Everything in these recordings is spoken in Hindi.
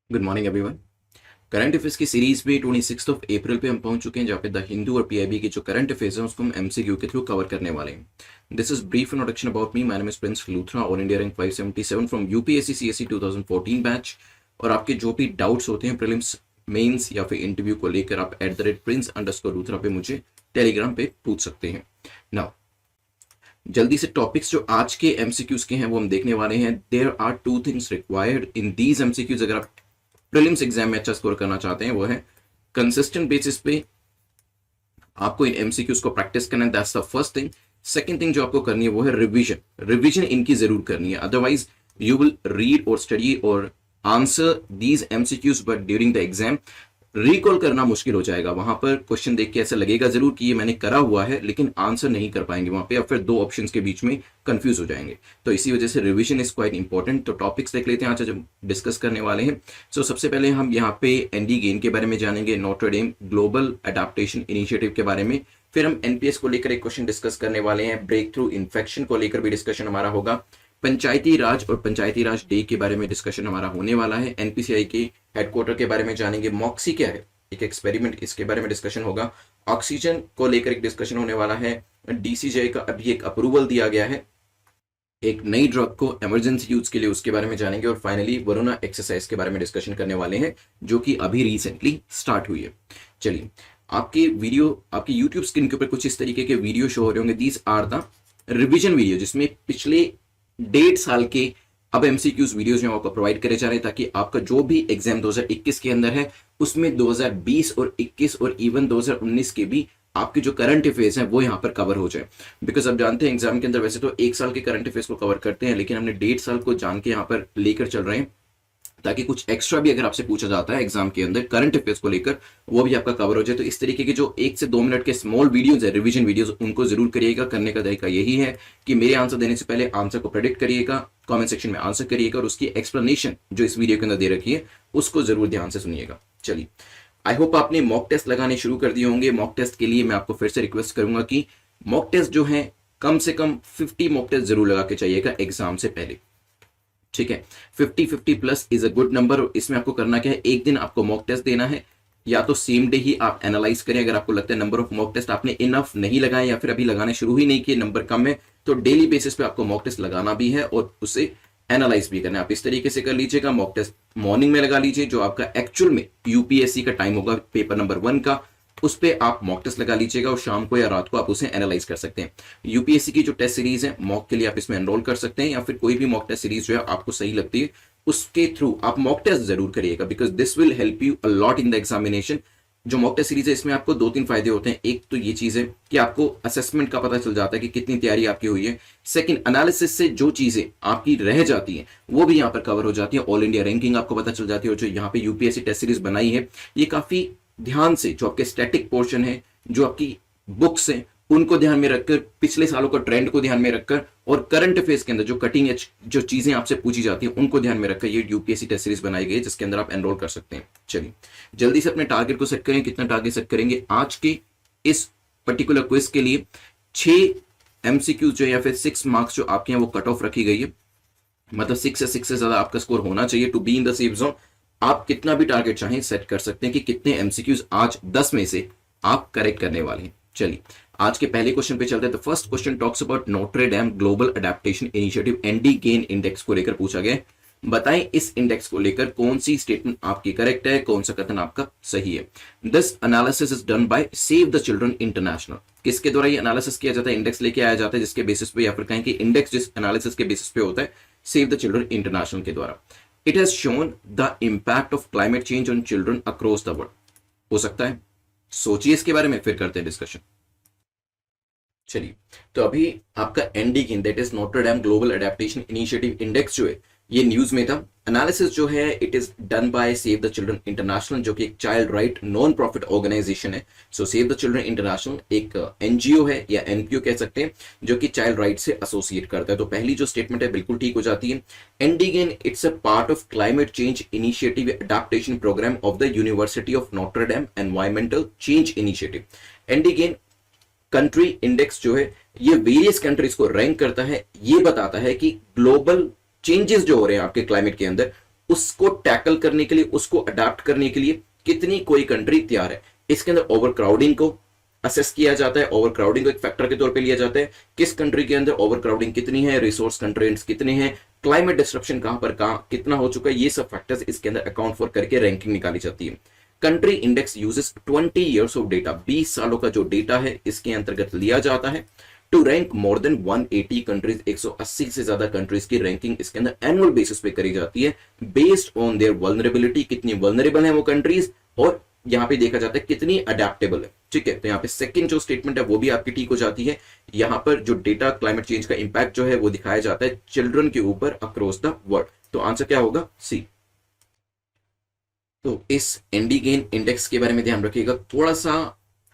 Good morning everyone. Current affairs की सीरीज में 26 ऑफ अप्रैल पे हम पहुंच चुके हैं, जहाँ पे द हिंदू और पीआईबी के जो करंट अफेयर्स हैं उसको हम एमसीक्यू के थ्रू कवर करने वाले हैं। This is brief introduction about me. My name is Prince Luthra, all India rank 577 from UPSC CSC 2014 batch. और आपके जो भी डाउट्स होते हैं प्रीलिम्स, मेंस या फिर इंटरव्यू को लेकर, आप @prince_लूथरा पे मुझे टेलीग्राम पे पूछ सकते हैं। नाउ जल्दी से टॉपिक्स जो आज के एमसीक्यूज के हैं वो हम देखने वाले हैं। There are two things required in these MCQs अगर आप प्रीलिम्स एग्जाम में अच्छा स्कोर करना चाहते हैं। वो है कंसिस्टेंट बेसिस पे आपको इन एमसीक्यूज को प्रैक्टिस करना है, that's the first thing. Second thing जो आपको करनी है वो है रिवीजन। रिवीजन इनकी जरूर करनी है, अदरवाइज यू विल रीड और स्टडी और answer these MCQs but during the exam recall करना मुश्किल हो जाएगा। वहां पर क्वेश्चन देख के ऐसा लगेगा जरूर कि ये मैंने करा हुआ है, लेकिन आंसर नहीं कर पाएंगे वहां पे, या फिर दो ऑप्शंस के बीच में कंफ्यूज हो जाएंगे। तो इसी वजह से रिवीजन इज क्वाइट इंपॉर्टेंट। तो टॉपिक्स देख लेते हैं आज जो डिस्कस करने वाले हैं। सबसे पहले हम यहाँ पे एनडी गेन के बारे में जानेंगे, नोटर डेम ग्लोबल अडेप्टेशन इनिशिएटिव के बारे में। फिर हम एनपीएस को लेकर एक क्वेश्चन डिस्कस करने वाले हैं, ब्रेक थ्रू इन्फेक्शन को लेकर भी डिस्कशन हमारा होगा। पंचायती राज और पंचायती राज डे के बारे में डिस्कशन हमारा होने वाला है। एनपीसीआई के हेडक्वार्टर के बारे में जानेंगे, मॉक्सी क्या है, एक एक्सपेरिमेंट, इसके बारे में डिस्कशन होगा। ऑक्सीजन को लेकर एक डिस्कशन होने वाला है। डीसीजीआई का अभी एक अप्रूवल दिया गया है एक नई ड्रग को इमरजेंसी यूज के लिए, उसके बारे में जानेंगे। और फाइनली वरुणा एक्सरसाइज के बारे में डिस्कशन करने वाले हैं, जो कि अभी रिसेंटली स्टार्ट हुई है। चलिए, आपके वीडियो, आपकी यूट्यूब स्क्रीन के ऊपर कुछ इस तरीके के वीडियो शो हो रहे होंगे। These are the revision video, जिसमें पिछले 1.5 साल के अब एमसीक्यूज वीडियोज में आपको प्रोवाइड करे जा रहे हैं, ताकि आपका जो भी एग्जाम 2021 के अंदर है उसमें 2020 और 21 और इवन 2019 के भी आपके जो करंट अफेयर्स हैं वो यहाँ पर कवर हो जाए। बिकॉज आप जानते हैं एग्जाम के अंदर वैसे तो 1 साल के करंट अफेयर्स को कवर करते हैं, लेकिन हमने 1.5 साल को जान के यहाँ पर लेकर चल रहे हैं, ताकि कुछ एक्स्ट्रा भी अगर आपसे पूछा जाता है एग्जाम के अंदर करंट अफेयर्स को लेकर, वो भी आपका कवर हो जाए। तो इस तरीके के जो 1 से 2 मिनट के स्मॉल वीडियोस है, रिवीजन वीडियोस, उनको जरूर करिएगा। करने का तरीका यही है कि मेरे आंसर देने से पहले आंसर को प्रेडिक्ट करिएगा, कमेंट सेक्शन में आंसर करिएगा, और उसकी एक्सप्लेनेशन जो इस वीडियो के अंदर दे रखी है उसको जरूर ध्यान से सुनिएगा। चलिए, आई होप आपने मॉक टेस्ट लगाने शुरू कर दिए होंगे। मॉक टेस्ट के लिए मैं आपको फिर से रिक्वेस्ट करूंगा कि मॉक टेस्ट जो है कम से कम 50 मॉक टेस्ट जरूर लगा के चाहिएगा एग्जाम से पहले, ठीक है। 50 plus is a good number. इसमें आपको करना क्या है, एक दिन आपको मॉक टेस्ट देना है, या तो सेम डे ही आप एनालाइज करें। अगर आपको लगता है नंबर ऑफ मॉक टेस्ट आपने इनफ नहीं लगाए, या फिर अभी लगाने शुरू ही नहीं किए, नंबर कम है, तो डेली बेसिस पे आपको मॉक टेस्ट लगाना भी है और उसे एनालाइज भी करना है। आप इस तरीके से कर लीजिएगा। मॉक टेस्ट मॉर्निंग में लगा लीजिए, जो आपका एक्चुअल में यूपीएससी का टाइम होगा पेपर नंबर 1 का, उस पे आप मॉक टेस्ट लगा लीजिएगा, और शाम को या रात को आप उसे एनालाइज कर सकते हैं। यूपीएससी की जो टेस्ट सीरीज है मॉक के लिए, आप इसमें एनरोल कर सकते हैं, या फिर कोई भी मॉक टेस्ट सीरीज जो है आपको सही लगती है उसके थ्रू आप मॉक टेस्ट जरूर करिएगा, because this will help you a lot in the examination. जो मॉक टेस्ट सीरीज है इसमें आपको 2-3 फायदे होते हैं। एक तो ये चीज है कि आपको असेसमेंट का पता चल जाता है कि कितनी तैयारी आपकी हुई है। सेकंड, एनालिसिस से जो चीजें आपकी रह जाती हैं वो भी यहाँ पर कवर हो जाती है। ऑल इंडिया रैंकिंग आपको पता चल जाती है, और जो यहाँ पे यूपीएससी टेस्ट सीरीज बनाई है ये काफी ध्यान से, जो आपके स्टैटिक पोर्शन है, जो आपकी बुक्स हैं, उनको ध्यान में रखकर, पिछले सालों का ट्रेंड को ध्यान में रखकर, और करंट अफेयर्स के अंदर जो कटिंग एज जो चीजें आपसे पूछी जाती हैं उनको ध्यान में रखकर ये यूपीएससी टेस्ट सीरीज बनाई गई है, जिसके अंदर आप एनरोल कर सकते हैं। चलिए, जल्दी से अपने टारगेट को सेट करें। कितना टारगेट सेट करेंगे आज के इस पर्टिकुलर क्विज के लिए? 6 एमसीक्यू जो, या फिर 6 मार्क्स जो आपके यहाँ वो कट ऑफ रखी गई है, मतलब 6 से ज्यादा आपका स्कोर होना चाहिए to be in the safe zone. आप कितना भी टारगेट चाहें सेट कर सकते हैं कि कितने एमसीक्यूज आज 10 में से आप करेक्ट करने वाले हैं। चलिए, आज के पहले क्वेश्चन पे चलते हैं। तो first question talks about Notre Dame global adaptation initiative, ND gain index को लेकर पूछा गया। बताएं इस इंडेक्स को लेकर कौन सी स्टेटमेंट आपकी करेक्ट है, कौन सा कथन आपका सही है। This analysis is done by Save the Children international. किसके द्वारा ये एनालिसिस किया जाता है, इंडेक्स लेके आया जाता है, जिसके बेसिस पे, या फिर कहें कि इंडेक्स जिस एनालिसिस के बेसिस पे होता है, सेव द चिल्ड्रन इंटरनेशनल के द्वारा। It has shown the impact of climate change on children across the world. हो सकता है, सोचिए इसके बारे में, फिर करते हैं डिस्कशन। चलिए, तो अभी आपका ND that is Notre Dame global adaptation initiative index जो है ये न्यूज में था। एनालिसिस जो है it is done by Save the Children International, जो कि एक child right non profit organisation है। So Save the Children International एक एनजीओ है, या एनपीओ कह सकते हैं, जो कि चाइल्ड राइट से एसोसिएट करता है। तो पहली जो स्टेटमेंट है बिल्कुल ठीक हो जाती है। ND GAIN it's a part of climate change initiative adaptation programme of the University of Notre Dame environmental change initiative. ND GAIN country index जो है ये वेरियस कंट्रीज को रैंक करता है। ये बताता है कि ग्लोबल चेंजेस जो हो रहे हैं आपके क्लाइमेट के अंदर, उसको टैकल करने के लिए, उसको अडाप्ट करने के लिए कितनी कोई कंट्री तैयार है। इसके अंदर ओवर क्राउडिंग को असेस किया जाता है, ओवर क्राउडिंग को एक फैक्टर के तौर पे लिया जाता है, किस कंट्री के अंदर ओवर क्राउडिंग कितनी है, रिसोर्स कंस्ट्रेंट्स कितने हैं, क्लाइमेट डिस्ट्रप्शन कहां पर कहां कितना हो चुका है, ये सब फैक्टर्स इसके अंदर अकाउंट फॉर करके रैंकिंग निकाली जाती है। Country index uses 20 years of data, 20 सालों का जो डेटा है इसके अंतर्गत लिया जाता है to rank more than 180 countries, 180 से ज्यादा कंट्रीज की रैंकिंग इसके अंदर एनुअल बेसिस पे करी जाती है बेस्ड ऑन देयर वल्नरेबिलिटी, कितनी वल्नरेबल है वो कंट्रीज, और यहां पे देखा जाता है कितनी अडेप्टेबल है। ठीक है, तो यहाँ पे सेकंड जो स्टेटमेंट है वो भी आपकी ठीक हो जाती है। यहां पर जो डेटा क्लाइमेट चेंज का इंपैक्ट जो है वो दिखाया जाता है चिल्ड्रन के ऊपर अक्रॉस द वर्ल्ड। तो आंसर क्या होगा? सी। तो इस इंडिगेन इंडेक्स के बारे में ध्यान रखिएगा, थोड़ा सा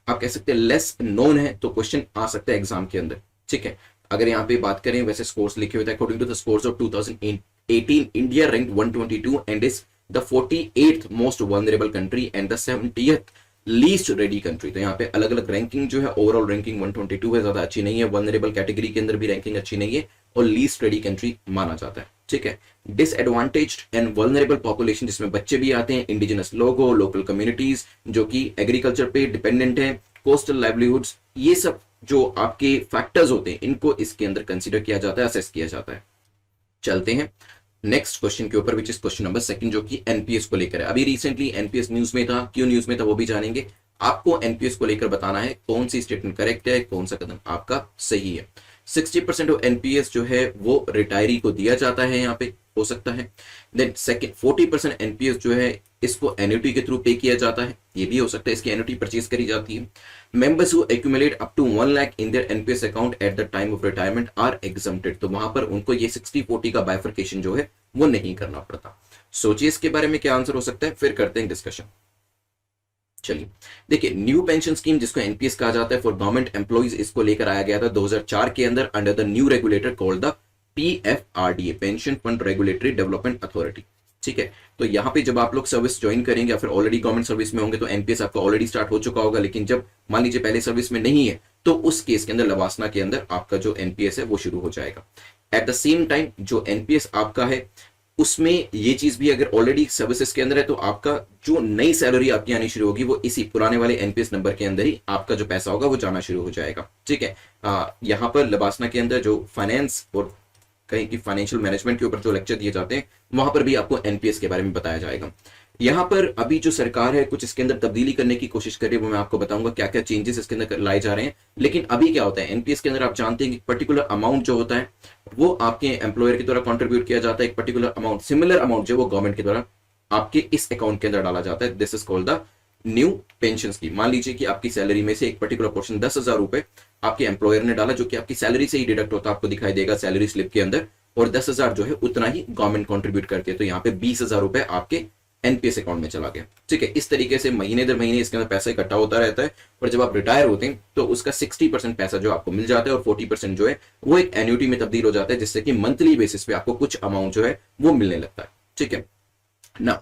आप कह सकते हैं लेस नोन है, तो क्वेश्चन आ सकता है एग्जाम के अंदर। ठीक है, अगर यहाँ पे बात करें वैसे स्कोर्स लिखे हुए थे, according to the scores of 2018 India ranked 122 and is the 48th most vulnerable country and the 70th least ready country. तो यहाँ पे अलग अलग रैंकिंग जो है, ओवरऑल रैंकिंग 122 है, ज्यादा अच्छी नहीं है, वल्नरेबल कैटेगरी के अंदर भी रैंकिंग अच्छी नहीं है, और लीस्ट रेडी कंट्री माना जाता है। ठीक है, डिसएडवांटेज्ड एंड वल्नरेबल पॉपुलेशन, जिसमें बच्चे भी आते हैं, इंडिजिनस लोगो, लोकल कम्युनिटीज जो कि एग्रीकल्चर पे डिपेंडेंट है, कोस्टल लाइवलीहुड्स, ये सब जो आपके फैक्टर्स होते हैं इनको इसके अंदर कंसीडर किया जाता है, असेस किया जाता है। चलते हैं नेक्स्ट क्वेश्चन के ऊपर, which is question number second, जो कि एनपीएस को लेकर है। अभी रिसेंटली एनपीएस न्यूज में था, क्यों न्यूज में था वो भी जानेंगे। आपको एनपीएस को लेकर बताना है कौन सी स्टेटमेंट करेक्ट है, कौन सा कदम आपका सही है। 60% ऑफ एनपीएस जो है वो रिटायरी को दिया जाता है, यहाँ पे हो सकता है। देन सेकंड 40% एनपीएस जो है इसको एन्युटी के थ्रू पे किया जाता है, ये भी हो सकता है, इसकी एन्युटी परचेज करी जाती है। Members who accumulate up to 1 lakh in their NPS account at the time of retirement are exempted, तो वहां पर उनको ये 60-40 का बाइफर्केशन जो है वो नहीं करना पड़ता। सोचिए इसके बारे में क्या आंसर हो सकता है, फिर करते हैं डिस्कशन। चलिए देखिए, न्यू पेंशन स्कीम जिसको एनपीएस कहा जाता है फॉर गवर्नमेंट एम्प्लॉइज, इसको लेकर आया गया था 2004 के अंदर under the new regulator called the PFRDA, pension fund regulatory development authority. ठीक है, तो यहाँ पे जब आप लोग सर्विस ज्वाइन करेंगे या फिर ऑलरेडी गवर्नमेंट सर्विस में होंगे तो एनपीएस आपका ऑलरेडी स्टार्ट हो चुका होगा, लेकिन जब मान लीजिए पहले सर्विस में नहीं है तो उस केस के अंदर लवासना के अंदर आपका जो एनपीएस है वो शुरू हो जाएगा। एट द सेम टाइम जो एनपीएस आपका है उसमें ये चीज भी, अगर ऑलरेडी सर्विसेज के अंदर है तो आपका जो नई सैलरी आपकी आनी शुरू होगी वो इसी पुराने वाले एनपीएस नंबर के अंदर ही आपका जो पैसा होगा वो जाना शुरू हो जाएगा। ठीक है, यहाँ पर लबासना के अंदर जो फाइनेंस और कहीं की फाइनेंशियल मैनेजमेंट के ऊपर जो लेक्चर दिए जाते हैं वहां पर भी आपको एनपीएस के बारे में बताया जाएगा। यहाँ पर अभी जो सरकार है कुछ इसके अंदर तब्दीली करने की कोशिश कर रही है, वो मैं आपको बताऊंगा क्या क्या चेंजेस इसके अंदर लाए जा रहे हैं। लेकिन अभी क्या होता है, एनपीएस के अंदर आप जानते हैं कि पर्टिकुलर अमाउंट जो होता है वो आपके एम्प्लॉयर के द्वारा कॉन्ट्रीब्यूट किया जाता है, एक पर्टिकुलर अमाउंट, सिमिलर अमाउंट जो वो गवर्नमेंट के द्वारा आपके इस अकाउंट के अंदर डाला जाता है। This is called the new pension scheme. मान लीजिए कि आपकी सैलरी में से एक पर्टिकुलर पोर्शन 10,000 रुपए आपके एम्प्लॉयर ने डाला, जो कि आपकी सैलरी से ही डिडक्ट होता है, आपको दिखाई देगा सैलरी स्लिप के अंदर, और 10,000 जो है उतना ही गवर्नमेंट कंट्रीब्यूट करती है, तो यहाँ पे 20,000 रुपए आपके एनपीएस अकाउंट में चला गया। ठीक है, इस तरीके से महीने दर महीने इसके अंदर पैसा इकट्ठा होता रहता है, और जब आप रिटायर होते हैं तो उसका 60% पैसा जो आपको मिल जाता है और 40% जो है वो एक एन्युटी में तब्दील हो जाता है, जिससे कि मंथली बेसिस पे आपको कुछ अमाउंट जो है वो मिलने लगता है। ठीक है ना,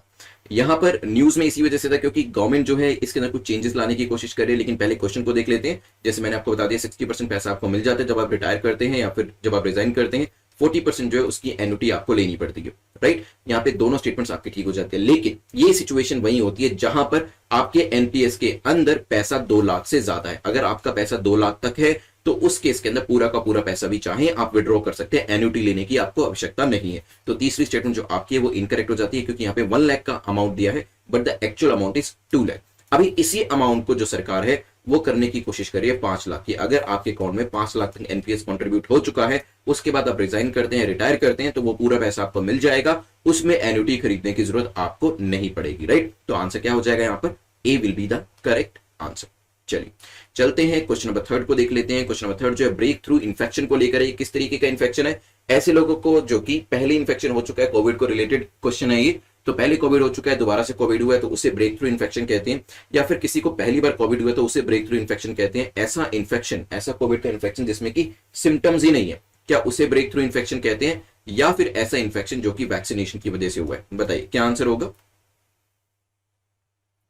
यहां पर न्यूज में इसी वजह से था क्योंकि गवर्नमेंट जो है इसके अंदर कुछ चेंजेस लाने की कोशिश कर रही है। लेकिन पहले क्वेश्चन को देख लेते हैं। जैसे मैंने आपको बता दिया 60% पैसा आपको मिल जाता है जब आप रिटायर करते हैं या फिर जब आप रिजाइन करते हैं, 40% जो है उसकी एन्युटी आपको लेनी पड़ती है। राइट, यहाँ पे दोनों स्टेटमेंट्स आपके ठीक हो जाते हैं। लेकिन ये सिचुएशन वही होती है जहां पर आपके एनपीएस के अंदर पैसा 2 लाख से ज्यादा है। अगर आपका पैसा 2 लाख तक है तो उस केस के अंदर पूरा का पूरा पैसा भी चाहे आप विड्रॉ कर सकते हैं, एन्युटी लेने की आपको आवश्यकता नहीं है। तो तीसरी स्टेटमेंट जो आपकी है वो इनकरेक्ट हो जाती है, क्योंकि यहाँ पे 1 लाख का अमाउंट दिया है but the actual amount is 2 lakh. अभी इसी अमाउंट को जो सरकार है वो करने की कोशिश कर रही है 5 लाख की। अगर आपके अकाउंट में 5 लाख तक एनपीएस कंट्रीब्यूट हो चुका है, उसके बाद आप रिजाइन करते हैं, रिटायर करते हैं, तो वो पूरा पैसा आपको मिल जाएगा, उसमें एन्युटी खरीदने की जरूरत आपको नहीं पड़ेगी। राइट, तो आंसर क्या हो जाएगा यहाँ पर? A will be the correct answer. चलिए चलते हैं क्वेश्चन नंबर 3 को देख लेते हैं। क्वेश्चन नंबर 3 जो है ब्रेक थ्रू इन्फेक्शन को लेकर है। किस तरीके का इन्फेक्शन है? ऐसे लोगों को जो कि पहले इन्फेक्शन हो चुका है, कोविड को रिलेटेड क्वेश्चन है ये, तो पहले कोविड हो चुका है, दोबारा से कोविड हुआ है तो उसे ब्रेक थ्रू इन्फेक्शन कहते हैं, या फिर किसी को पहली बार कोविड हुआ तो उसे ब्रेक थ्रू इन्फेक्शन कहते हैं। ऐसा इन्फेक्शन, ऐसा कोविड का इन्फेक्शन जिसमें कि सिम्टम्स ही नहीं है, क्या उसे ब्रेक थ्रू इन्फेक्शन कहते हैं? या फिर ऐसा इन्फेक्शन जो कि वैक्सीनेशन की वजह से हुआ है? बताइए क्या आंसर होगा।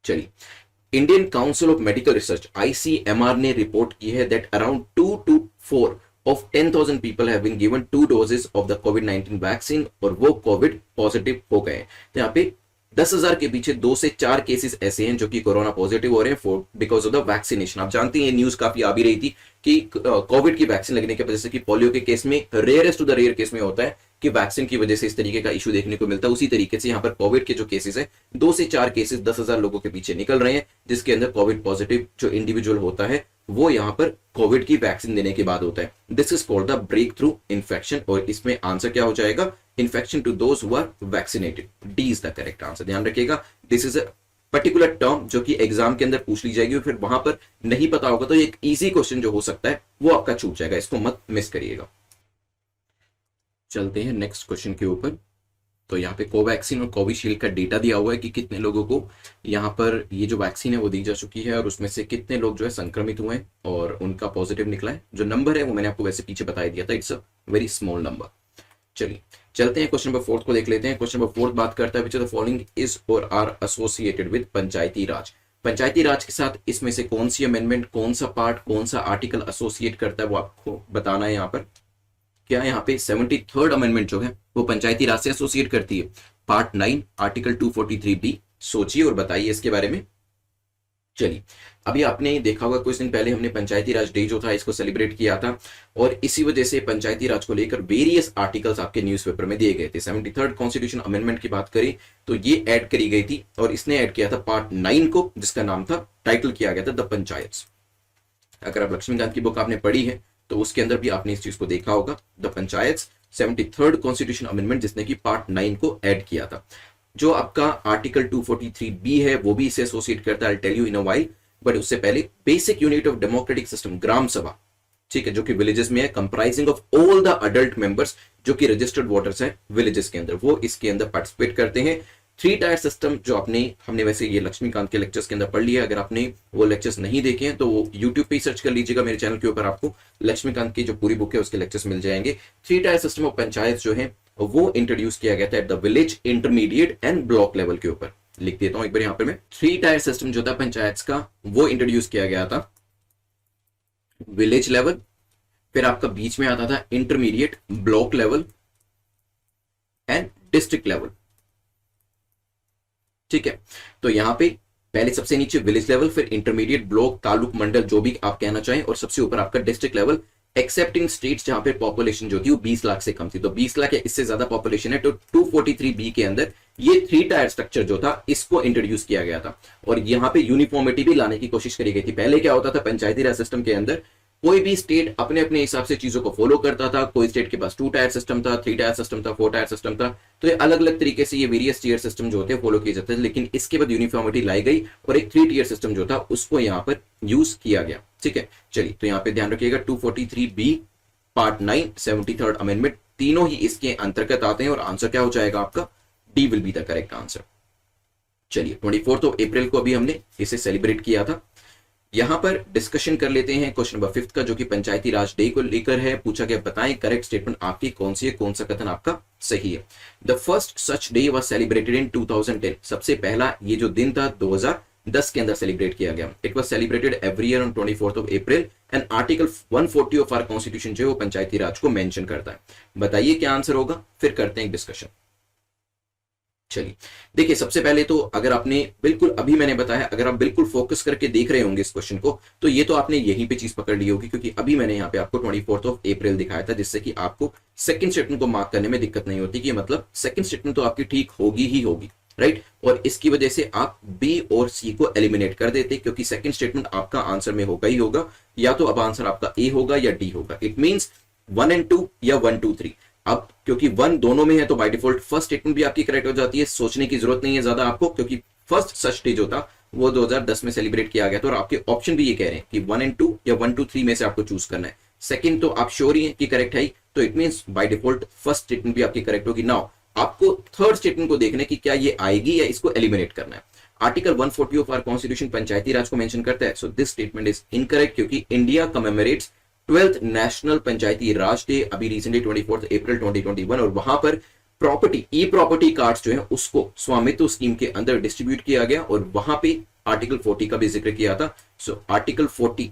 चलिए, Indian Council of Medical Research ICMR ने रिपोर्ट की है that around 2 to 4 of 10,000 people have been given 2 doses of the कोविड-19 वैक्सीन और वो कोविड पॉजिटिव हो गए। तो यहाँ पे 10,000 के पीछे 2 से 4 केसेस ऐसे हैं जो कि कोरोना पॉजिटिव हो रहे हैं for because of the vaccination. आप जानते हैं ये न्यूज काफी आ भी रही थी कि कोविड की वैक्सीन लगने की वजह से, कि पोलियो के केस में rarest to the rare case में होता है कि वैक्सीन की वजह से इस तरीके का इशू देखने को मिलता है, उसी तरीके से यहाँ पर कोविड के जो केसेस है 2 से 4 केसेस 10,000 लोगों के पीछे निकल रहे हैं, जिसके अंदर कोविड पॉजिटिव जो इंडिविजुअल होता है वो यहाँ पर कोविड की वैक्सीन देने के बाद होता है। This is called the breakthrough infection, और इसमें आंसर क्या हो जाएगा, infection to those who are vaccinated. D is the correct answer. ध्यान रखिएगा, this is a particular term जो कि एग्जाम के अंदर पूछ ली जाएगी, फिर वहां पर नहीं पता होगा तो एक इजी क्वेश्चन जो हो सकता है वो आपका छूट जाएगा, इसको मत मिस करिएगा। चलते हैं नेक्स्ट क्वेश्चन के ऊपर। तो यहाँ पे कोवैक्सीन और कोविशील्ड का डेटा दिया हुआ है कि कितने लोगों को यहाँ पर ये जो वैक्सीन है वो दी जा चुकी है और उसमें से कितने लोग जो है संक्रमित हुए हैं और उनका पॉजिटिव निकला है। जो नंबर है वो मैंने आपको वैसे पीछे बता दिया था, it's a very small number. चलिए चलते हैं क्वेश्चन नंबर 4 को देख लेते हैं। क्वेश्चन नंबर 4 बात करता है which of the following is और आर एसोसिएटेड विद पंचायती राज। पंचायती राज के साथ इसमें से कौन सी अमेंडमेंट, कौन सा पार्ट, कौन सा आर्टिकल एसोसिएट करता है वो आपको बताना है। यहाँ पर क्या यहाँ पे 73rd अमेंडमेंट जो है वो पंचायती राज से एसोसिएट करती है। पार्ट 9 आर्टिकल 243B, सोचिए और बताइए इसके बारे में। चलिए, अभी आपने देखा होगा कुछ दिन पहले हमने पंचायती राज डे जो था इसको सेलिब्रेट किया था और इसी वजह से पंचायती राज को लेकर वेरियस आर्टिकल्स आपके न्यूज़पेपर में दिए गए थे। 73rd कॉन्स्टिट्यूशन अमेंडमेंट की बात करें तो ये ऐड करी गई थी और इसने ऐड किया था पार्ट 9 को, जिसका नाम था, टाइटल किया गया था द पंचायत। अगर आप लक्ष्मीकांत की बुक आपने पढ़ी है तो उसके अंदर भी आपने इस चीज को देखा होगा, the panchayat 73rd constitution amendment, जिसने कि पार्ट 9 को ऐड किया था। जो आपका आर्टिकल 243B है वो भी इसे एसोसिएट करता है, I tell you in a while, but उससे पहले basic unit of democratic system, Gram Sabha, ठीक है, जो कि विलेजेस में है, comprising of all the adult members जो कि रजिस्टर्ड वोटर्स हैं विलेजेस के अंदर, वो इसके अंदर पार्टिसिपेट करते हैं। 3 टायर सिस्टम जो हमने वैसे ये लक्ष्मीकांत के लेक्चर्स के अंदर पढ़ लिया, अगर आपने वो लेक्चर्स नहीं देखे हैं तो वो यूट्यूब पे सर्च कर लीजिएगा, मेरे चैनल के ऊपर आपको लक्ष्मीकांत की जो पूरी बुक है उसके लेक्चर्स मिल जाएंगे। 3 टायर सिस्टम ऑफ पंचायत जो है वो इंट्रोड्यूस किया गया था at the village, intermediate and block level के ऊपर। लिख देता हूं एक बार यहाँ पर मैं, 3 टायर सिस्टम जो था पंचायत का वो इंट्रोड्यूस किया गया था विलेज लेवल, फिर आपका बीच में आता था intermediate, block level and district level, ठीक है। तो यहां पे पहले सबसे नीचे विलेज लेवल, फिर इंटरमीडिएट, ब्लॉक, तालुक, मंडल, जो भी आप कहना चाहें, और सबसे ऊपर आपका डिस्ट्रिक्ट लेवल, एक्सेप्टिंग स्टेट्स जहां पे पॉपुलेशन जो थी वो 20 लाख से कम थी। तो 20 लाख या इससे ज्यादा पॉपुलेशन है तो 243B के अंदर ये 3 टायर स्ट्रक्चर जो था इसको इंट्रोड्यूस किया गया था और यहां पे यूनिफॉर्मिटी भी लाने की कोशिश करी गई थी। पहले क्या होता था पंचायती राज सिस्टम के अंदर, कोई भी स्टेट अपने अपने हिसाब से चीजों को फॉलो करता था। कोई स्टेट के पास 2 टायर सिस्टम था, 3 टायर सिस्टम था, 4 टायर सिस्टम था, तो ये अलग अलग तरीके से ये वेरियस टीयर सिस्टम जो होते हैं फॉलो किए जाते हैं। लेकिन इसके बाद यूनिफॉर्मिटी लाई गई और एक 3 टीयर सिस्टम जो था उसको यहाँ पर यूज किया गया, ठीक है। चलिए, तो यहाँ पे ध्यान रखिएगा 243B पार्ट 9 73rd अमेंडमेंट, तीनों ही इसके अंतर्गत आते हैं और आंसर क्या हो जाएगा आपका, D will be the correct answer. चलिए, 24 अप्रैल को अभी हमने इसे सेलिब्रेट किया था। यहां पर डिस्कशन कर लेते हैं क्वेश्चन नंबर 5 का, जो कि पंचायती राज डे को लेकर है। पूछा गया बताएं करेक्ट स्टेटमेंट आपकी कौन सी है, कौन सा कथन आपका सही है। The first such day was celebrated in 2010, सबसे पहला ये जो दिन था 2010 के अंदर सेलिब्रेट किया गया। It was celebrated every year on 24 April and article 140 of our constitution जो है वो पंचायती राज को मेंशन करता है। बताइए क्या आंसर होगा, फिर करते हैं डिस्कशन। चलिए देखिए, सबसे पहले तो अगर आपने बिल्कुल अभी मैंने बताया, अगर आप बिल्कुल फोकस करके देख रहे होंगे इस क्वेश्चन को तो ये तो आपने यहीं पे चीज पकड़ ली होगी, क्योंकि अभी मैंने यहाँ पे आपको 24 अप्रैल दिखाया था, जिससे कि आपको सेकंड स्टेटमेंट को मार्क करने में दिक्कत नहीं होती, कि मतलब सेकंड स्टेटमेंट तो आपकी ठीक होगी ही होगी, राइट। और इसकी वजह से आप बी और सी को एलिमिनेट कर देते, क्योंकि सेकंड स्टेटमेंट आपका आंसर में होगा ही होगा, या तो अब आंसर आपका ए होगा या डी होगा। इट मीन्स 1 and 2 या 1 2 3। अब क्योंकि 1 दोनों में है तो बाय डिफॉल्ट फर्स्ट स्टेटमेंट भी आपकी करेक्ट हो जाती है, सोचने की जरूरत नहीं है ज्यादा आपको, क्योंकि फर्स्ट सच डे जो था वो 2010 में सेलिब्रेट किया गया था और आपके ऑप्शन भी ये कह रहे हैं कि 1 and 2 या 1 2 3 में से आपको चूज करना है। सेकंड तो आप श्योर ही हैं कि करेक्ट है, तो it means by default first statement भी आपकी करेक्ट होगी। नाउ आपको थर्ड स्टेटमेंट को देखना है कि क्या ये आएगी या इसको एलिमिनेट करना है। आर्टिकल 140 ऑफ आवर कॉन्स्टिट्यूशन पंचायती राज को मेंशन करता है, so this statement is incorrect, क्योंकि इंडिया कमेमोरेट्स 12th नेशनल पंचायती राज डे अभी रिसेंटली 24 अप्रैल 2021, और वहां पर प्रॉपर्टी ई प्रॉपर्टी कार्ड्स जो है उसको स्वामित्व स्कीम के अंदर डिस्ट्रीब्यूट किया गया और वहां पे आर्टिकल 40 का भी जिक्र किया था। सो आर्टिकल 40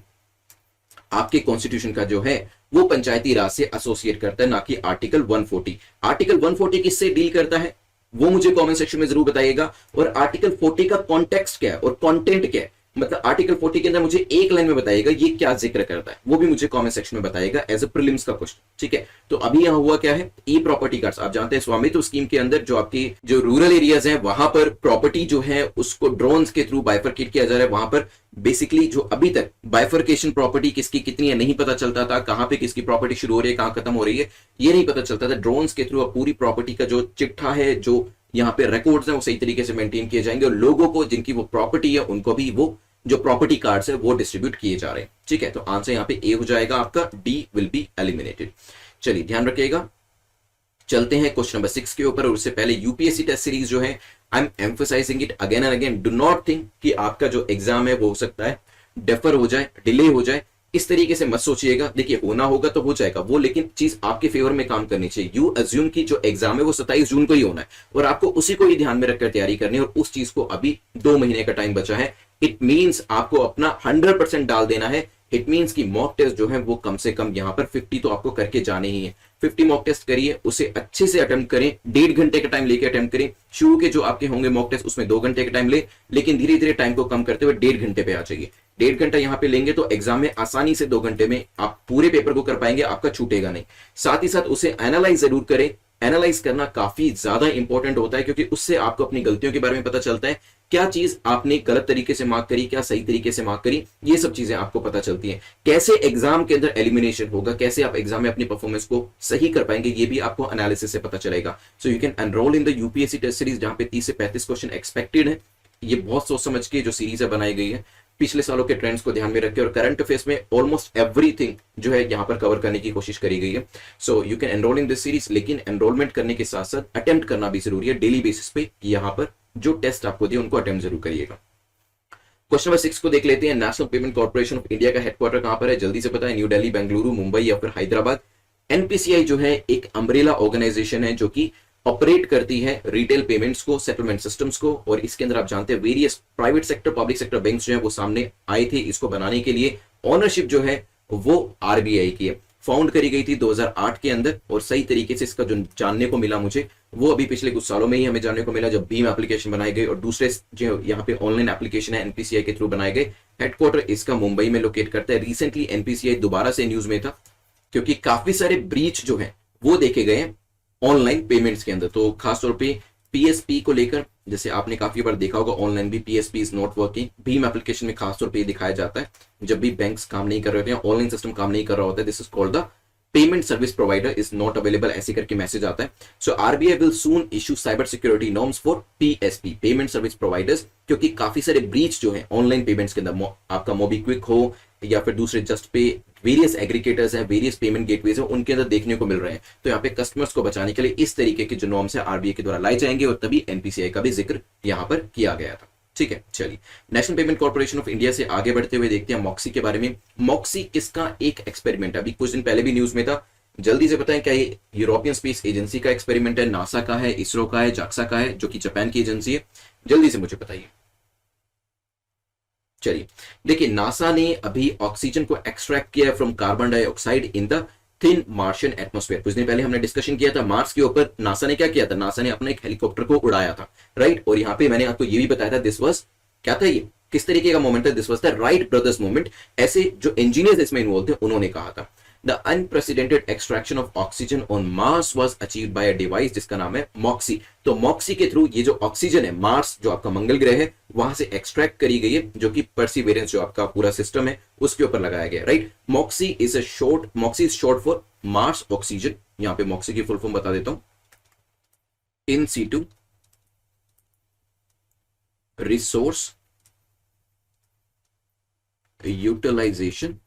आपके कॉन्स्टिट्यूशन का जो है वो पंचायती राज से एसोसिएट करता है, ना कि आर्टिकल 140। आर्टिकल 140 किससे डील करता है वो मुझे कमेंट सेक्शन में जरूर बताइएगा, और आर्टिकल 40 का कॉन्टेक्स्ट क्या है और कंटेंट क्या है, मतलब आर्टिकल 40 के अंदर मुझे एक लाइन में बताइएगा ये क्या जिक्र करता है, वो भी मुझे कमेंट सेक्शन में बताइएगा एज अ प्रीलिम्स का क्वेश्चन। ठीक है, तो अभी यहां हुआ क्या है, ई प्रॉपर्टी कार्ड्स, आप जानते हैं स्वामित्व स्कीम के अंदर जो आपकी जो रूरल एरियाज हैं वहां पर प्रॉपर्टी जो है उसको ड्रोन्स के थ्रू बाइफरकेट किया जा रहा है। वहां पर बेसिकली जो अभी तक बाइफरकेशन प्रॉपर्टी किसकी कितनी है नहीं पता चलता था, कहां पे किसकी प्रॉपर्टी शुरू हो रही है कहां खत्म हो रही है ये नहीं पता चलता था। ड्रोन्स के थ्रू अब पूरी प्रॉपर्टी का जो चिट्ठा है, जो यहाँ पे रिकॉर्ड्स हैं वो सही तरीके से मेंटेन किए जाएंगे, और लोगों को जिनकी वो प्रॉपर्टी है उनको भी वो जो प्रॉपर्टी कार्ड्स है वो डिस्ट्रीब्यूट किए जा रहे हैं। ठीक है, तो आंसर यहाँ पे ए हो जाएगा आपका, डी विल बी एलिमिनेटेड। चलिए ध्यान रखिएगा, चलते हैं क्वेश्चन नंबर 6 के ऊपर। और उससे पहले यूपीएससी टेस्ट सीरीज जो है, I am emphasising it again and again, do not think कि आपका जो एग्जाम है वो हो सकता है डेफर हो जाए, डिले हो जाए, इस तरीके से मत सोचिएगा। देखिए होना होगा तो हो जाएगा वो, लेकिन चीज आपके फेवर में काम करनी चाहिए। यू अज्यूम की जो एग्जाम है वो 27 जून को ही होना है, और आपको उसी को ही ध्यान में रखकर तैयारी करनी है, और उस चीज को अभी 2 महीने का टाइम बचा है। इट मींस आपको अपना 100% डाल देना है। इट मींस कि मॉक टेस्ट जो है वो कम से कम यहाँ पर 50 तो आपको करके जाने ही है। 50 मॉक टेस्ट करिए, उसे अच्छे से अटेम्प्ट करें, 1.5 घंटे का टाइम लेके अटेम्प्ट करें। शुरू के जो आपके होंगे मॉक टेस्ट उसमें 2 घंटे का टाइम ले, लेकिन धीरे धीरे टाइम को कम करते हुए 1.5 घंटे पे आ जाइए। 1.5 घंटा यहाँ पे लेंगे तो एग्जाम में आसानी से 2 घंटे में आप पूरे पेपर को कर पाएंगे, आपका छूटेगा नहीं। साथ ही साथ उसे एनालाइज जरूर करें। एनालाइज करना काफी ज्यादा इंपॉर्टेंट होता है, क्योंकि उससे आपको अपनी गलतियों के बारे में पता चलता है, क्या चीज आपने गलत तरीके से मार्क करी, क्या सही तरीके से मार्क करी, ये सब चीजें आपको पता चलती हैं। कैसे एग्जाम के अंदर एलिमिनेशन होगा, कैसे आप एग्जाम में अपनी परफॉर्मेंस को सही कर पाएंगे, ये भी आपको एनालिसिस से पता चलेगा। So you can enrol in the UPSC test series, जहां पे 30 से 35 क्वेश्चन एक्सपेक्टेड है। ये बहुत सोच समझ के जो सीरीज है बनाई गई है, पिछले सालों के ट्रेंड्स को ध्यान में रखकर, और करंट अफेयर्स में ऑलमोस्ट एवरीथिंग जो है यहाँ पर कवर करने की कोशिश करी गई है। सो you can enrol in this series, लेकिन एनरोलमेंट करने के साथ साथ अटेम्प्ट करना भी जरूरी है। डेली बेसिस पे यहाँ पर जो टेस्ट आपको दिए उनको अटेम्प्ट जरूर करिएगा। क्वेश्चन नंबर 6 को देख लेते हैं। National payment corporation of India का हेडक्वार्टर कहां पर है, जल्दी से पता है, न्यू दिल्ली, बेंगलुरु, मुंबई या फिर हैदराबाद। एनपीसीआई जो है एक अम्ब्रेला ऑर्गेनाइजेशन है जो कि ऑपरेट करती है रिटेल पेमेंट्स को, सेटलमेंट सिस्टम्स को, और इसके अंदर आप जानते हैं various private sector, public sector banks जो है वो सामने आए थे इसको बनाने के लिए। ऑनरशिप जो है वो आरबीआई की है, फाउंड करी गई थी 2008 के अंदर, और सही तरीके से इसका जो जानने को मिला मुझे वो अभी पिछले कुछ सालों में ही हमें जानने को मिला, जब भीम एप्लीकेशन बनाए गए और दूसरे जो यहाँ पे ऑनलाइन एप्लीकेशन है एनपीसीआई के थ्रू बनाए गए। हेडक्वार्टर इसका मुंबई में लोकेट करता है। रिसेंटली एनपीसीआई दोबारा से न्यूज में था, क्योंकि काफी सारे ब्रीच जो है वो देखे गए हैं ऑनलाइन पेमेंट्स के अंदर। तो खासतौर पे पीएसपी को लेकर, जैसे आपने काफी बार देखा होगा ऑनलाइन भी PSP is not working, Bhim application में खासतौर पे दिखाया जाता है जब भी बैंक्स काम नहीं कर रहे होते हैं, ऑनलाइन सिस्टम काम नहीं कर रहा होता है, this is called the payment service provider is not available, ऐसे करके मैसेज आता है। So RBI will soon issue cyber security norms for PSP, payment service providers, क्योंकि काफी सारे ब्रीच जो है ऑनलाइन पेमेंट्स के अंदर, आपका मोबीक्विक हो या फिर दूसरे जस्ट पे, वेरियस एग्रीगेटर्स हैं, वेरियस पेमेंट गेटवेज हैं, उनके अंदर देखने को मिल रहे हैं। तो यहाँ पे कस्टमर्स को बचाने के लिए इस तरीके के जो नॉर्म्स है आरबीआई के द्वारा लाए जाएंगे, और तभी एनपीसीआई का भी जिक्र यहाँ पर किया गया था। ठीक है, चलिए national payment corporation of India से आगे बढ़ते हुए देखते हैं मॉक्सी के बारे में। मॉक्सी किसका एक एक्सपेरिमेंट है, अभी कुछ दिन पहले भी न्यूज में था, जल्दी से बताएं क्या ये यूरोपियन स्पेस एजेंसी का एक्सपेरिमेंट है, नासा का है, इसरो का है, जाक्सा का है, जो कि जापान की एजेंसी है, जल्दी से मुझे बताइए। चलिए देखिए, नासा ने अभी ऑक्सीजन को एक्सट्रैक्ट किया from carbon dioxide in the thin Martian atmosphere. कुछ दिन पहले हमने डिस्कशन किया था मार्स के ऊपर नासा ने क्या किया था, नासा ने अपने एक हेलीकॉप्टर को उड़ाया था, राइट। और यहाँ पे मैंने आपको ये भी बताया था, दिस वाज क्या था, ये किस तरीके का मोमेंट था, this was the Wright brothers movement, ऐसे जो इंजीनियर्स इसमें इन्वॉल्व थे उन्होंने कहा था। The unprecedented extraction of oxygen on Mars was achieved by a device जिसका नाम है MOXIE। तो MOXIE के थ्रू ये जो ऑक्सीजन है मार्स, जो आपका मंगल ग्रह है, वहां से एक्सट्रैक्ट करी गई है, जो कि परसिवियरेंस जो आपका पूरा सिस्टम है उसके ऊपर लगाया गया, right. MOXIE is short for Mars oxygen. यहां पे MOXIE की फुल फॉर्म बता देता हूं, in situ resource utilisation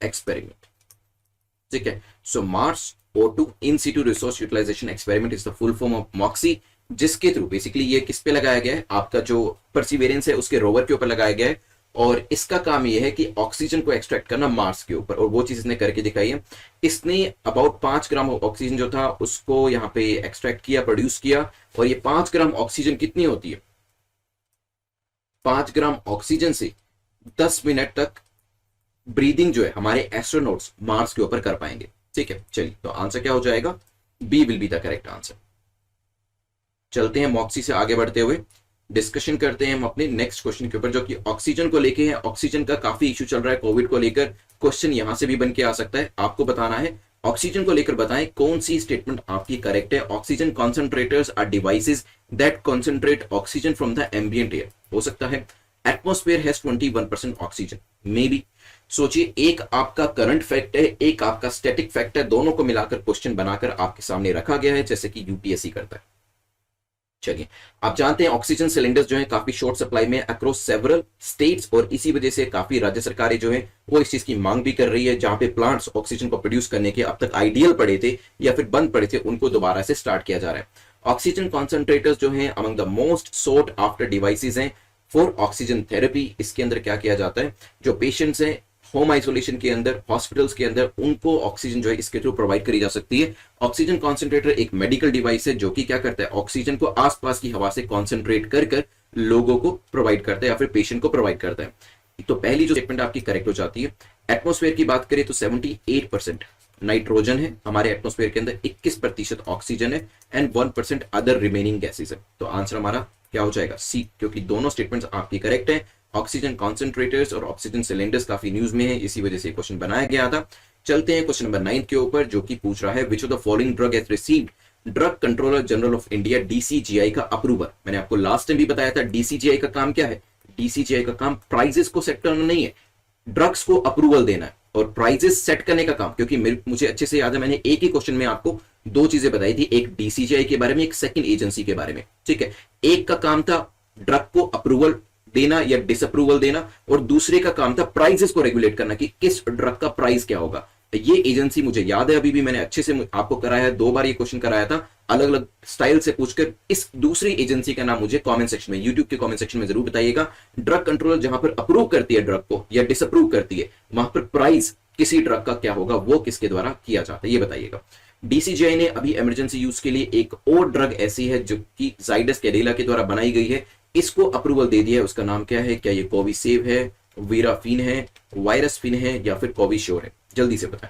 experiment. ठीक है, so Mars O2 in situ resource utilisation experiment is the full form of MOXIE, जिसके थ्रू बेसिकली ये किस पे लगाया गया है, आपका जो परसिवियरेंस है उसके रोवर के ऊपर लगाया गया है, और इसका काम ये है कि ऑक्सीजन को एक्सट्रैक्ट करना मार्स के ऊपर, और वो चीज इसने करके दिखाई है। इसने अबाउट 5 ग्राम ऑक्सीजन जो था उसको यहाँ पे एक्सट्रैक्ट किया, प्रोड्यूस किया, और ये 5 ग्राम ऑक्सीजन कितनी होती है, 5 ग्राम ऑक्सीजन से 10 मिनट तक ब्रीदिंग जो है हमारे एस्ट्रोनॉट्स मार्स के ऊपर कर पाएंगे। ठीक है, चलिए तो आंसर क्या हो जाएगा, B will be the correct answer. चलते हैं मॉक्सी से आगे बढ़ते हुए डिस्कशन करते हैं हम अपने नेक्स्ट क्वेश्चन के ऊपर, जो कि ऑक्सीजन को लेके है। ऑक्सीजन का काफी इशू चल रहा है कोविड को लेकर, क्वेश्चन यहां से भी बन के आ सकता है। आपको बताना है ऑक्सीजन को लेकर, बताएं कौन सी स्टेटमेंट आपकी करेक्ट है। Oxygen concentrators are devices that concentrate oxygen from the ambient air. हो सकता है atmosphere has 21% oxygen, may be. सोचिए, एक आपका करंट फैक्ट है, एक आपका स्टैटिक फैक्ट है, दोनों को मिलाकर क्वेश्चन बनाकर आपके सामने रखा गया है, जैसे कि यूपीएससी करता है। चलिए, आप जानते हैं ऑक्सीजन सिलेंडर्स जो है काफी शॉर्ट सप्लाई में अक्रॉस सेवरल स्टेट्स, और इसी वजह से काफी राज्य सरकारें जो है वो इस चीज की मांग भी कर रही है। जहां पे प्लांट्स ऑक्सीजन को प्रोड्यूस करने के अब तक आइडियल पड़े थे या फिर बंद पड़े थे, उनको दोबारा से स्टार्ट किया जा रहा है। ऑक्सीजन कॉन्सेंट्रेटर्स जो है among the most sought after devices हैं फॉर ऑक्सीजन थेरेपी। इसके अंदर क्या किया जाता है, जो पेशेंट्स हैं होम आइसोलेशन के अंदर, हॉस्पिटल्स के अंदर, उनको ऑक्सीजन जो है इसके थ्रू प्रोवाइड करी जा सकती है। ऑक्सीजन कॉन्सेंट्रेटर एक मेडिकल डिवाइस है जो कि क्या करता है, ऑक्सीजन को आसपास की हवा से कॉन्सेंट्रेट कर कर लोगों को प्रोवाइड करता है या फिर पेशेंट को प्रोवाइड करता है। तो पहली जो स्टेटमेंट आपकी करेक्ट हो जाती है। एटमॉस्फेयर की बात करें तो 78% नाइट्रोजन है हमारे एटमॉस्फेयर के अंदर, 21% ऑक्सीजन है एंड 1% अदर रिमेनिंग गैसेस है। तो आंसर हमारा क्या हो जाएगा, सी, क्योंकि दोनों स्टेटमेंट्स आपकी करेक्ट है। ऑक्सीजन कॉन्सेंट्रेटर्स और ऑक्सीजन सिलेंडर्स काफी न्यूज में है, इसी वजह से क्वेश्चन बनाया गया था। चलते हैं क्वेश्चन नंबर 9 के ऊपर, जो कि पूछ रहा है which of the following drug has received drug controller general of India DCGI का अप्रूवल। मैंने आपको लास्ट टाइम भी बताया था डीसीजीआई का काम क्या है, डीसीजीआई का काम प्राइजेस को सेट करना नहीं है, ड्रग्स को अप्रूवल देना है और प्राइजेस सेट करने का काम। क्योंकि मुझे अच्छे से याद है, मैंने एक ही क्वेश्चन में आपको दो चीजें बताई थी, एक डीसीजीआई के बारे में, एक सेकंड एजेंसी के बारे में। ठीक है, एक का काम था ड्रग को अप्रूवल देना या डिसअप्रूवल देना, और दूसरे का काम था प्राइसेस को रेगुलेट करना कि किस ड्रग का प्राइस क्या होगा। ये एजेंसी मुझे याद है, अभी भी मैंने अच्छे से आपको कराया है, 2 बार ये क्वेश्चन कराया था अलग अलग स्टाइल से पूछकर। इस दूसरी एजेंसी का नाम मुझे कमेंट सेक्शन में, यूट्यूब के कमेंट सेक्शन में जरूर बताइएगा। ड्रग कंट्रोलर जहां पर अप्रूव करती है ड्रग को या डिसअप्रूव करती है, वहां पर प्राइस किसी ड्रग का क्या होगा, वो किसके द्वारा किया जाता है, ये बताइएगा। डीसीजीआई ने अभी इमरजेंसी यूज के लिए एक और ड्रग ऐसी है जो कि जाइडस कैडिला के द्वारा बनाई गई है, इसको अप्रूवल दे दिया है। उसका नाम क्या है, क्या ये कोविसेव है, वीराफिन है, वायरसफिन है या फिर कोविश्योर है, जल्दी से बताएं।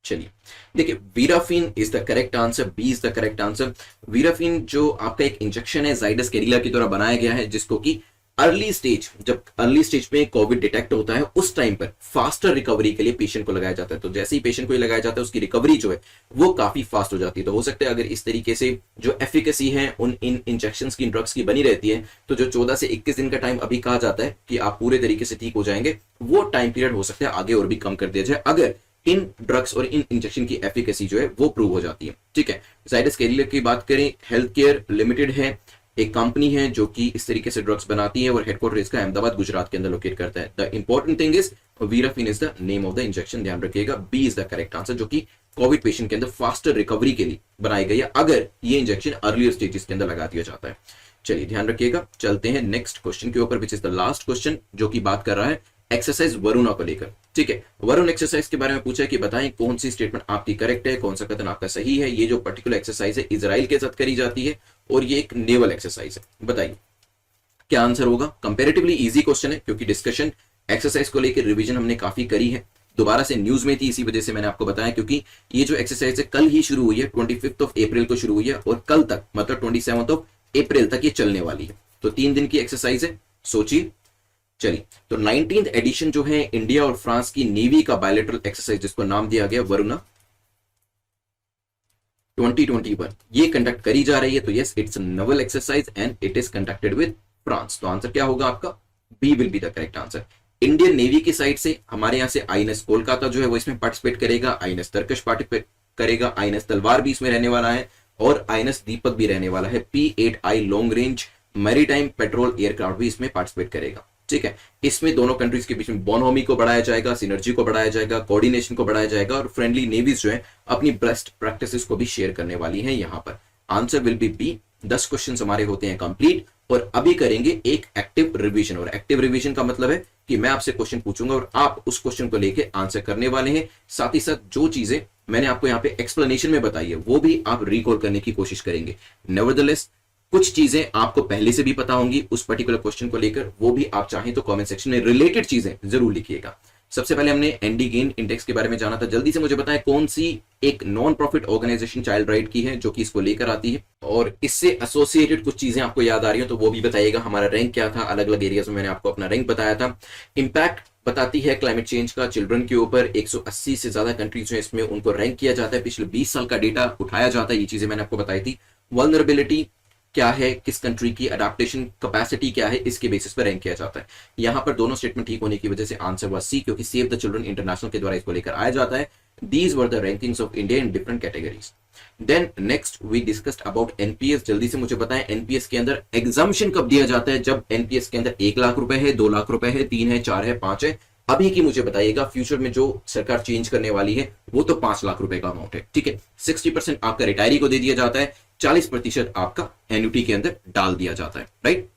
चलिए देखिए, Virafin is the correct answer, B is the correct answer. Virafin जो आपका एक इंजेक्शन है जाइडस कैडिला के द्वारा बनाया गया है, जिसको कि अर्ली स्टेज, जब अर्ली स्टेज में कोविड डिटेक्ट होता है उस टाइम पर फास्टर रिकवरी के लिए पेशेंट को लगाया जाता है। तो जैसे ही पेशेंट को ये लगाया जाता है उसकी रिकवरी जो है वो काफी फास्ट हो जाती है। तो हो सकता है अगर इस तरीके से जो एफिकेसी है उन इन इंजेक्शन की, ड्रग्स की बनी रहती है, तो जो 14 से 21 दिन का टाइम अभी कहा जाता है कि आप पूरे तरीके से ठीक हो जाएंगे, वो टाइम पीरियड हो सकता है आगे और भी कम कर दिया जाए अगर इन ड्रग्स और इन इंजेक्शन की एफिकेसी जो है वो प्रूव हो जाती है। ठीक है, जाइडस कैडिला की बात करें, हेल्थ केयर लिमिटेड है, एक कंपनी है जो कि इस तरीके से ड्रग्स बनाती है और हेडक्वार्टर इसका अहमदाबाद गुजरात के अंदर लोकेट करता है। The important thing is Virafin is the name of the injection, ध्यान रखिएगा। B is the correct answer, जो कि कोविड पेशेंट के अंदर फास्टर रिकवरी के लिए बनाई गई है अगर ये इंजेक्शन अर्लियर स्टेजेस के अंदर लगा दिया जाता है। चलिए ध्यान रखिएगा, चलते हैं नेक्स्ट क्वेश्चन के ऊपर, which is the last question, जो कि बात कर रहा है एक्सरसाइज वरुणा को लेकर। ठीक है, वरुण एक्सरसाइज के बारे में पूछा है कि बताएं कौन सी स्टेटमेंट आपकी करेक्ट है, कौन सा कथन आपका सही है। ये जो पर्टिकुलर एक्सरसाइज है इजराइल के साथ करी जाती है और ये एक नेवल एक्सरसाइज है। बताइए क्या आंसर होगा। कंपैरेटिवली इजी क्वेश्चन है क्योंकि डिस्कशन एक्सरसाइज को लेकर रिवीजन हमने काफी करी है, दोबारा से न्यूज में थी, इसी वजह से मैंने आपको बताया। क्योंकि ये जो एक्सरसाइज है कल ही शुरू हुई है, 25 अप्रैल को शुरू हुई है और कल तक मतलब 27 अप्रैल तक ये चलने वाली है। तो 3 दिन की एक्सरसाइज है, सोचिए। चलिए, तो 19th एडिशन जो है इंडिया और फ्रांस की नेवी का बायलैटरल एक्सरसाइज, जिसको नाम दिया गया वरुणा 2021, ये कंडक्ट करी जा रही है। तो yes, it's a naval exercise and it is conducted with France. तो आंसर क्या होगा आपका, B will be the correct answer. Indian Navy की साइड से हमारे यहां से आईएनएस कोलकाता जो है वो इसमें पार्टिसिपेट करेगा, आईएनएस तरकश पार्टिसिपेट करेगा, आईएनएस तलवार भी इसमें रहने वाला है और आईएनएस दीपक भी रहने वाला है। P8I long range maritime petrol aircraft भी इसमें पार्टिसिपेट करेगा। ठीक है, इसमें दोनों कंट्रीज के बीच में बोनहोमी को बढ़ाया जाएगा, सिनर्जी को बढ़ाया जाएगा, कोऑर्डिनेशन को बढ़ाया जाएगा और फ्रेंडली नेवीज जो है अपनी बेस्ट प्रैक्टिसेस को भी शेयर करने वाली हैं यहाँ पर। Answer will be B. 10 question हमारे होते हैं कंप्लीट और अभी करेंगे एक एक्टिव रिवीजन। और एक्टिव रिवीजन का मतलब है कि मैं आपसे क्वेश्चन पूछूंगा और आप उस क्वेश्चन को लेके आंसर करने वाले हैं। साथ ही साथ जो चीजें मैंने आपको यहाँ पे एक्सप्लेनेशन में बताई है वो भी आप रिकॉल करने की कोशिश करेंगे। नेवरदलेस कुछ चीजें आपको पहले से भी पता होंगी उस पर्टिकुलर क्वेश्चन को लेकर, वो भी आप चाहें तो कमेंट सेक्शन में रिलेटेड चीजें जरूर लिखिएगा। सबसे पहले हमने एनडी गेन इंडेक्स के बारे में जाना था। जल्दी से मुझे बताएं कौन सी एक non profit organisation child right की है जो कि इसको लेकर आती है, और इससे एसोसिएटेड कुछ चीजें आपको याद आ रही हो तो वो भी बताइएगा। हमारा रैंक क्या था, अलग अलग एरियाज में मैंने आपको अपना रैंक बताया था। इंपैक्ट बताती है क्लाइमेट चेंज का चिल्ड्रन के ऊपर, 180 से ज्यादा कंट्रीज हैं इसमें, उनको रैंक किया जाता है, पिछले 20 साल का डेटा उठाया जाता है, ये चीजें मैंने आपको बताई थी। वल्नरेबिलिटी क्या है, किस कंट्री की अडेप्टेशन कैपेसिटी क्या है, इसके बेसिस पर रैंक किया जाता है। यहां पर दोनों स्टेटमेंट ठीक होने की वजह से आंसर हुआ सी, क्योंकि सेव द चिल्ड्रन इंटरनेशनल के द्वारा इसको लेकर आया जाता है। These were the rankings of India in different categories. Then next we discussed about NPS. जल्दी से मुझे बताएं एनपीएस के अंदर एग्जाम्पशन कब दिया जाता है, जब एनपीएस के अंदर 1 लाख रुपए है, 2 लाख रुपए है, 3 है, 4 है, 5 है। अभी की मुझे बताइएगा, फ्यूचर में जो सरकार चेंज करने वाली है वो तो 5 लाख रुपए का अमाउंट है, ठीक है। 60% आपका रिटायरी को दे दिया जाता है, 40% आपका एन्युटी के अंदर डाल दिया जाता है, राइट।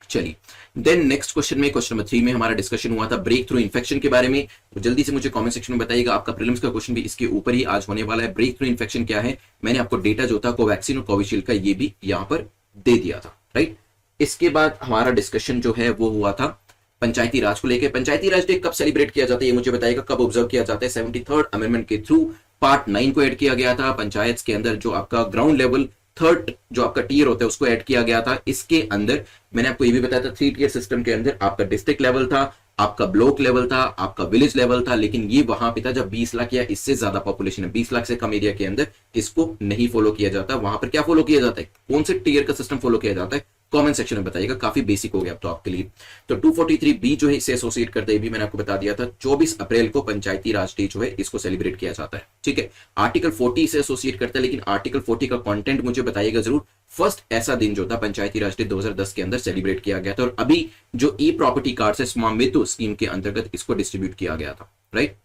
चलिए देन नेक्स्ट क्वेश्चन में, क्वेश्चन नंबर 3 में हमारा डिस्कशन हुआ था ब्रेक थ्रू इन्फेक्शन के बारे में। तो जल्दी से मुझे कमेंट सेक्शन में बताइएगा, आपका प्रीलिम्स का क्वेश्चन भी इसके ऊपर ही आज होने वाला है। ब्रेक थ्रू इन्फेक्शन क्या है, मैंने आपको डेटा जो था कोवैक्सीन और कोविशील्ड का ये भी यहां पर दे दिया था, राइट। इसके बाद हमारा डिस्कशन जो है वो हुआ था पंचायती राज को लेकर। पंचायती राज डे कब सेलिब्रेट किया जाता है ये मुझे बताइएगा, कब ऑब्जर्व किया जाता है। 73rd अमेंडमेंट के थ्रू पार्ट 9 को ऐड किया गया था। पंचायत के अंदर जो आपका ग्राउंड लेवल 3rd जो आपका टीयर होता है उसको ऐड किया गया था। इसके अंदर मैंने आपको ये भी बताया था 3 टीयर सिस्टम के अंदर आपका डिस्ट्रिक्ट लेवल था, आपका ब्लॉक लेवल था, आपका विलेज लेवल था, लेकिन ये वहां पे था जब 20 लाख या इससे ज्यादा पॉपुलेशन है। 20 लाख से कम एरिया के अंदर इसको नहीं फॉलो किया जाता। वहां पर क्या फॉलो किया जाता है, कौन से टीयर का सिस्टम फॉलो किया जाता है, कमेंट सेक्शन में बताइएगा, काफी बेसिक हो गया अब तो आपके लिए। तो 243B जो है इससे एसोसिएट करते हैं, भी मैंने आपको बता दिया था। 24 अप्रैल को पंचायती राज डे जो है इसको सेलिब्रेट किया जाता है, ठीक है। आर्टिकल 40 से एसोसिएट करता है, लेकिन आर्टिकल 40 का कंटेंट मुझे बताइएगा जरूर। फर्स्ट ऐसा दिन जो था पंचायती राज डे 2010 के अंदर सेलिब्रेट किया गया था, और अभी जो ई प्रॉपर्टी कार्ड है स्वामित्व स्कीम के अंतर्गत इसको डिस्ट्रीब्यूट किया गया था, राइट।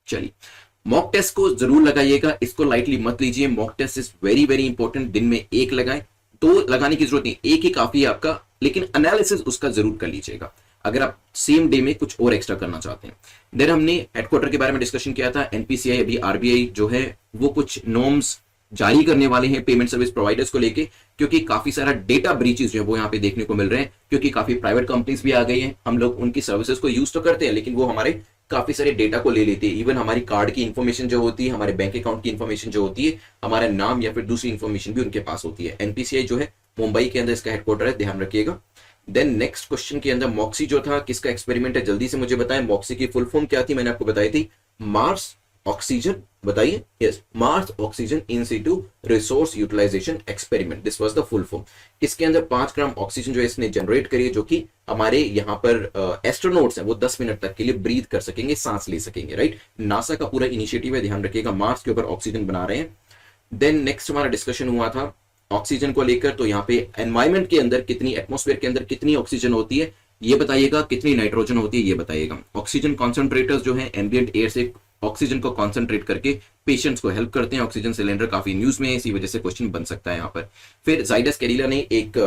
चलिए मॉक टेस्ट को जरूर लगाइएगा, इसको लाइटली मत लीजिए। Mock test is very very important. दिन में 1 लगाएं, 2 लगाने की जरूरत नहीं, 1 ही काफी है आपका, लेकिन एनालिसिस उसका जरूर कर लीजिएगा अगर आप सेम डे में कुछ और एक्स्ट्रा करना चाहते हैं। देन हमने हेडक्वार्टर के बारे में डिस्कशन किया था। एनपीसीआई अभी आरबीआई जो है वो कुछ नॉर्म्स जारी करने वाले हैं पेमेंट सर्विस प्रोवाइडर्स को लेके, क्योंकि काफी सारा डेटा ब्रीचेस जो है वो यहाँ पे देखने को मिल रहे हैं, क्योंकि काफी प्राइवेट कंपनीज भी आ गई हैं। हम लोग उनकी सर्विसेज को यूज तो करते हैं, लेकिन वो हमारे काफी सारे डेटा को ले लेते हैं। इवन हमारी कार्ड की इंफॉर्मेशन जो होती है, हमारे बैंक अकाउंट की इंफॉर्मेशन जो होती है, हमारा नाम या फिर दूसरी इंफॉर्मेशन भी उनके पास होती है। एनपीसीआई जो है मुंबई के अंदर इसका हेडक्वार्टर है, ध्यान रखिएगा। देन नेक्स्ट क्वेश्चन के अंदर मॉक्सी जो था किसका एक्सपेरिमेंट है, जल्दी से मुझे बताएं। मॉक्सी की फुल फॉर्म क्या थी, मैंने आपको बताई थी, मार्स ऑक्सीजन, बताइए। यस, Mars oxygen in situ resource utilisation experiment, this was the full form. इसके अंदर 5 ग्राम ऑक्सीजन जो है इसने जनरेट करी है, जो कि हमारे यहाँ पर एस्ट्रोनॉट्स हैं वो 10 मिनट तक के लिए ब्रीथ कर सकेंगे, सांस ले सकेंगे, राइट। नासा का पूरा इनिशिएटिव है, ध्यान रखिएगा। मार्स के ऊपर ऑक्सीजन बना रहे हैं। देन नेक्स्ट हमारा डिस्कशन हुआ था ऑक्सीजन को लेकर, तो यहाँ पे एनवायरमेंट के अंदर कितनी, एटमॉस्फेयर के अंदर कितनी ऑक्सीजन होती है ये बताइएगा, कितनी नाइट्रोजन होती है ये बताइएगा। ऑक्सीजन कॉन्सेंट्रेटर्स जो है एम्बिएंट एयर से ऑक्सीजन को कॉन्सेंट्रेट करके पेशेंट्स को हेल्प करते हैं। ऑक्सीजन सिलेंडर काफी न्यूज में है, इसी वजह से क्वेश्चन बन सकता है यहाँ पर। फिर जाइडस कैडिला ने एक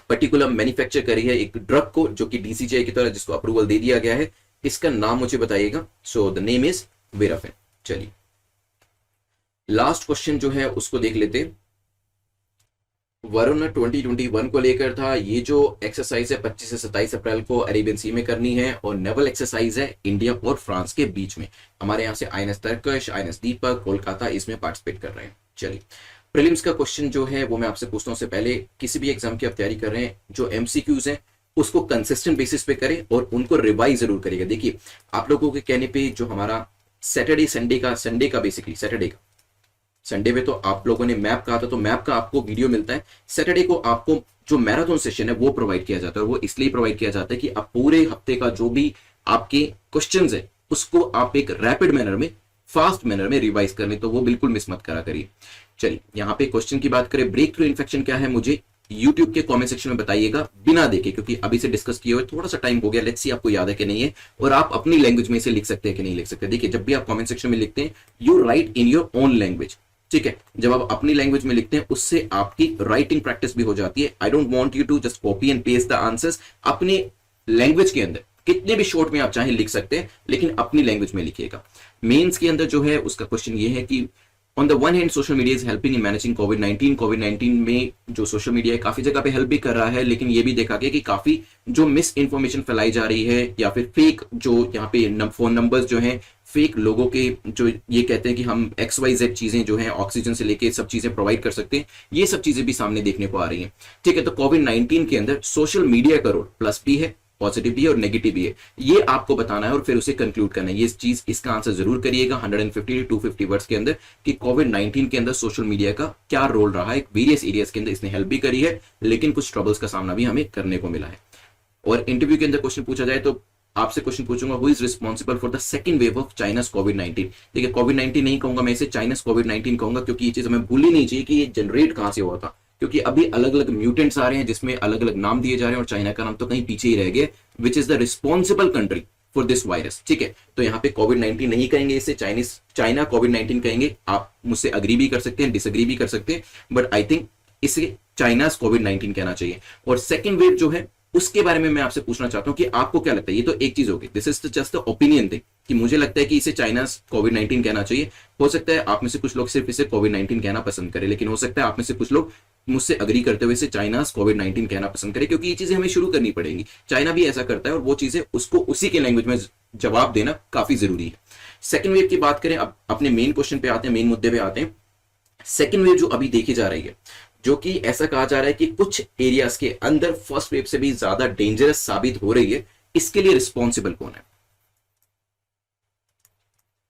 पर्टिकुलर मैन्युफैक्चर करी है एक ड्रग को, जो कि डीसीजीआई की तरह जिसको अप्रूवल दे दिया गया है, इसका नाम मुझे बताइएगा। So the name is Virafin. चलिए लास्ट क्वेश्चन जो है उसको देख लेते हैं। वरुण 2021 को लेकर था। ये जो एक्सरसाइज है 25 से 27 अप्रैल को अरेबियन सी में करनी है, और नेवल एक्सरसाइज है इंडिया और फ्रांस के बीच में। हमारे यहाँ से आईएनएस तर्कश, आईएनएस दीपक, कोलकाता इसमें पार्टिसिपेट कर रहे हैं। चलिए प्रीलिम्स का क्वेश्चन जो है वो मैं आपसे पूछता हूँ, से पहले किसी भी एग्जाम की आप तैयारी कर रहे हैं, जो एमसीक्यूज हैं उसको कंसिस्टेंट बेसिस पे करें और उनको रिवाइज जरूर करिएगा। देखिए आप लोगों के कहने पे जो हमारा सैटरडे संडे का बेसिकली सैटरडे का, संडे में तो आप लोगों ने मैप कहा था, तो मैप का आपको वीडियो मिलता है। सैटरडे को आपको जो मैराथन सेशन है वो प्रोवाइड किया जाता है, और वो इसलिए प्रोवाइड किया जाता है कि आप पूरे हफ्ते का जो भी आपके क्वेश्चंस है उसको आप एक रैपिड मैनर में, फास्ट मैनर में रिवाइज करने, तो वो बिल्कुल मिस मत करा करिए। चलिए यहाँ पे क्वेश्चन की बात करें, ब्रेक थ्रू इन्फेक्शन क्या है मुझे यूट्यूब के कमेंट सेक्शन में बताइएगा बिना देखे, क्योंकि अभी से डिस्कस किए हुए थोड़ा सा टाइम हो गया। लेट्स सी आपको याद है कि नहीं है, और आप अपनी लैंग्वेज में इसे लिख सकते हैं कि नहीं लिख सकते। देखिए जब भी आप कमेंट सेक्शन में लिखते हैं you right in your own language, ठीक है। जब आप अपनी लैंग्वेज में लिखते हैं उससे आपकी राइटिंग प्रैक्टिस भी हो जाती है। I don't want you to just copy and paste the answers. अपनी लैंग्वेज के अंदर कितने भी शॉर्ट में आप चाहें लिख सकते हैं, लेकिन अपनी लैंग्वेज में लिखिएगा। मेंस के अंदर जो है उसका क्वेश्चन ये है कि on the one hand social media is helping in managing कोविड-19 में जो सोशल मीडिया है काफी जगह पे हेल्प भी कर रहा है, लेकिन ये भी देखा गया कि काफी जो मिस इन्फॉर्मेशन फैलाई जा रही है या फिर फेक जो यहाँ पे फोन नंबर्स जो हैं फेक लोगों के जो ये कहते हैं कि हम XYZ चीजें जो हैं ऑक्सीजन से लेके सब चीजें प्रोवाइड कर सकते हैं, ये सब चीजें भी सामने देखने को आ रही हैं। ठीक है, तो कोविड-19 के अंदर सोशल मीडिया का रोल प्लस भी है, पॉजिटिव भी है और नेगेटिव भी है, ये आपको बताना है और फिर उसे कंक्लूड करना है। ये चीज इसका आंसर जरूर करिएगा 150 to 250 वर्ड्स के अंदर कि कोविड-19 के अंदर सोशल मीडिया का क्या रोल रहा है। वेरियस एरियाज के अंदर इसने हेल्प भी करी है, लेकिन कुछ ट्रबल्स का सामना भी हमें करने को मिला है। और इंटरव्यू के अंदर क्वेश्चन पूछा जाए तो आपसे क्वेश्चन पूछूंगा, who is responsible for the second wave of China's कोविड-19। देखिए, कोविड-19 नहीं कहूंगा मैं, इसे चाइनास कोविड-19 कहूंगा, क्योंकि ये चीज हमें भूलनी नहीं चाहिए कि ये जनरेट कहां से हुआ था, क्योंकि अभी अलग अलग म्यूटेंट्स आ रहे हैं जिसमें अलग अलग नाम दिए जा रहे हैं और चाइना का नाम तो कहीं पीछे ही रह गया, which is the responsible country for this virus. ठीक है, तो यहाँ पे कोविड-19 नहीं कहेंगे, इसे चाइना कोविड-19 कहेंगे। आप मुझसे अग्री भी कर सकते हैं, डिसअग्री भी कर सकते हैं, बट आई थिंक इसे चाइनास कोविड-19 कहना चाहिए। और सेकेंड वेव जो है उसके बारे में मैं आपसे पूछना चाहता हूं कि आपको क्या लगता है। ये तो एक चीज होगी, this is just the opinion thing कि मुझे लगता है कि इसे चाइनास कोविड-19 कहना चाहिए। हो सकता है आप में से कुछ लोग सिर्फ इसे कोविड-19 कहना पसंद करें, लेकिन हो सकता है आप में से कुछ लोग मुझसे अग्री करते हुए इसे चाइनास कोविड-19 कहना पसंद करें, क्योंकि ये चीजें हमें शुरू करनी पड़ेंगी। चाइना भी ऐसा करता है और वो चीजें उसको उसी के लैंग्वेज में जवाब देना काफी जरूरी है। सेकेंड वेव की बात करें, अब अपने मेन क्वेश्चन पे आते हैं, मेन मुद्दे पे आते हैं। सेकेंड वेव जो अभी देखी जा रही है, जो कि ऐसा कहा जा रहा है कि कुछ एरियाज के अंदर फर्स्ट वेव से भी ज्यादा डेंजरस साबित हो रही है, इसके लिए रिस्पॉन्सिबल कौन है?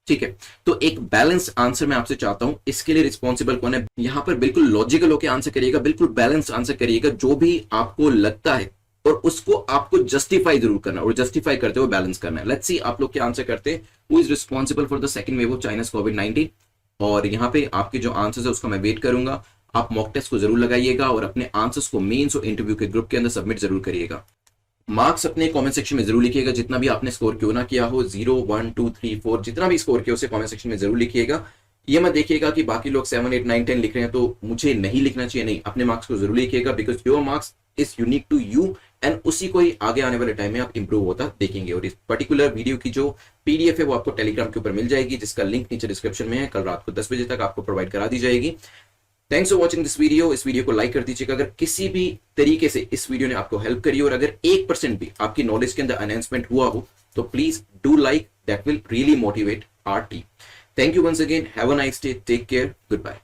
ठीक है, तो एक बैलेंस आंसर मैं आपसे चाहता हूं, इसके लिए रिस्पॉन्सिबल कौन है। यहां पर बिल्कुल लॉजिकल होकर आंसर करिएगा, बिल्कुल बैलेंस आंसर करिएगा, जो भी आपको लगता है और उसको आपको जस्टिफाई जरूर करना और जस्टिफाई करते हुए बैलेंस करना है। लेट्स सी आप लोग क्या आंसर करते हैं। Who is responsible for the second wave of China's कोविड-19? और यहां पे आपके जो आंसर्स है उसका मैं वेट करूंगा। आप मॉक टेस्ट को जरूर लगाइएगा और अपने आंसर्स को मेंस और इंटरव्यू के ग्रुप के अंदर सबमिट जरूर करिएगा। मार्क्स अपने कमेंट सेक्शन में जरूर लिखिएगा, जितना भी आपने स्कोर क्यों ना किया हो, 0, 1, 2, 3, 4 जितना भी स्कोर किया उसे कमेंट सेक्शन में जरूर लिखिएगा। ये मत देखिएगा कि बाकी लोग 7, 8, 9, 10 लिख रहे हैं तो मुझे नहीं लिखना चाहिए, नहीं, अपने मार्क्स को जरूर लिखिएगा, because your marks is unique to you and उसी को ही आगे आने वाले टाइम में आप इंप्रूव होता देखेंगे। और इस पर्टिकुलर वीडियो की जो PDF है वो आपको टेलीग्राम के ऊपर मिल जाएगी, जिसका लिंक नीचे डिस्क्रिप्शन में है। कल रात को 10 बजे तक आपको प्रोवाइड करा दी जाएगी। Thanks for watching this video. इस वीडियो को लाइक कर दीजिएगा अगर किसी भी तरीके से इस वीडियो ने आपको हेल्प करी और अगर 1% भी आपकी नॉलेज के अंदर एनहांसमेंट हुआ हो तो please do like, that will really motivate our team. Thank you once again, have a nice day, take care, good bye.